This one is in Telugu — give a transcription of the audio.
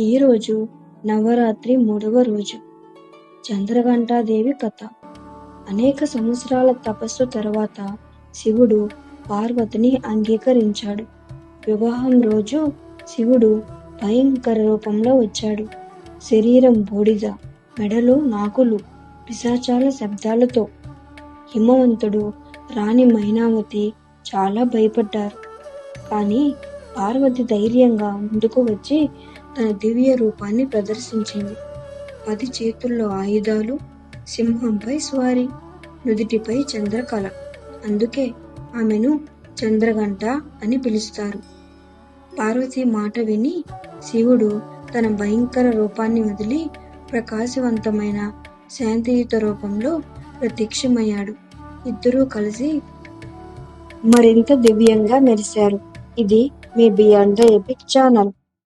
ఈరోజు నవరాత్రి 3వ రోజు. చంద్రఘంటాదేవి కథ. అనేక సంవత్సరాల తపస్సు తర్వాత శివుడు పార్వతిని అంగీకరించాడు. వివాహం రోజు శివుడు భయంకర రూపంలో వచ్చాడు. శరీరం బూడిద, మెడలో నాకులు, పిశాచాల శబ్దాలతో. హిమవంతుడు, రాణి మైనావతి చాలా భయపడ్డారు. కానీ పార్వతి ధైర్యంగా ముందుకు వచ్చి తన దివ్య రూపాన్ని ప్రదర్శించింది. 10 చేతుల్లో ఆయుధాలు, సింహంపై స్వారీ, నుదిటిపై చంద్రకళ. అందుకే ఆమెను చంద్రఘంట అని పిలుస్తారు. పార్వతి మాట విని శివుడు తన భయంకర రూపాన్ని వదిలి ప్రకాశవంతమైన శాంతియుత రూపంలో ప్రత్యక్షమయ్యాడు. ఇద్దరూ కలిసి మరింత దివ్యంగా మెరిశారు. ఇది మీ బియాండ్ ద ఎపిక్ ఛానల్.